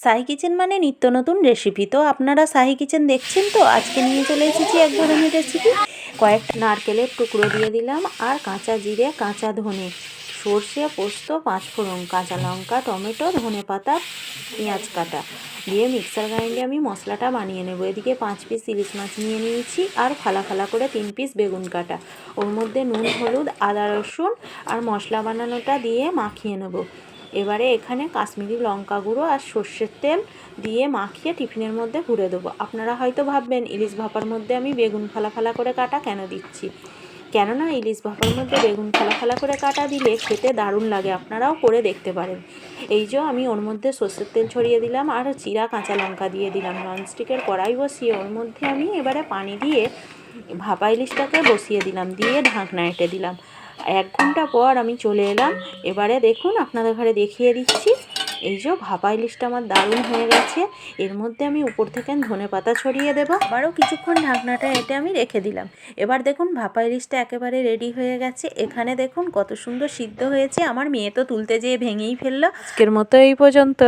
সাহি কিচেন মানে নিত্য নতুন রেসিপি। তো আপনারা সাহি কিচেন দেখছেন, তো আজকে নিয়ে চলে এসেছি এক ধরনের রেসিপি। কয়েকটা নারকেলের টুকরো দিয়ে দিলাম, আর কাঁচা জিরে, কাঁচা ধনে, সর্ষে, পোস্ত, পাঁচফোড়ন, কাঁচা লঙ্কা, টমেটো, ধনে পাতা, পেঁয়াজ কাটা দিয়ে মিক্সার গ্রাইন্ডে আমি মশলাটা বানিয়ে নেব। এদিকে 5 পিস ইলিশ মাছ নিয়ে নিয়েছি, আর ফালা ফালা করে 3 পিস বেগুন কাটা। ওর মধ্যে নুন, হলুদ, আদা, রসুন আর মশলা বানানোটা দিয়ে মাখিয়ে নেব। এবারে এখানে কাশ্মীরি লঙ্কা গুঁড়ো আর সর্ষের তেল দিয়ে মাখিয়ে টিফিনের মধ্যে ভরে দেবো। আপনারা হয়তো ভাববেন ইলিশ ভাপার মধ্যে আমি বেগুন ফালা ফালা করে কাটা কেন দিচ্ছি। কেননা ইলিশ ভাপার মধ্যে বেগুন ফালা ফালা করে কাটা দিলে খেতে দারুণ লাগে, আপনারাও করে দেখতে পারেন। এই যে আমি ওর মধ্যে সর্ষের তেল ছড়িয়ে দিলাম, আর চিরা কাঁচা লঙ্কা দিয়ে দিলাম। ননস্টিকের কড়াই বসিয়ে ওর মধ্যে আমি এবারে পানি দিয়ে ভাপা ইলিশটাকে বসিয়ে দিলাম, দিয়ে ঢাকনা এঁটে দিলাম। 1 ঘন্টা পর আমি চলে এলাম। এবারে দেখুন আপনাদের ঘরে দেখিয়ে দিচ্ছি। এই যে ভাপা ইলিশটা আমার দারুণ হয়ে গেছে। এর মধ্যে আমি উপর থেকে ধনে পাতা ছড়িয়ে দেবো। আবারও কিছুক্ষণ ঢাকনাটা এঁটে আমি রেখে দিলাম। এবার দেখুন ভাপা ইলিশটা একেবারে রেডি হয়ে গেছে। এখানে দেখুন কত সুন্দর সিদ্ধ হয়েছে। আমার মেয়ে তো তুলতে যেয়ে ভেঙেই ফেললো। আজকের মতো এই পর্যন্ত।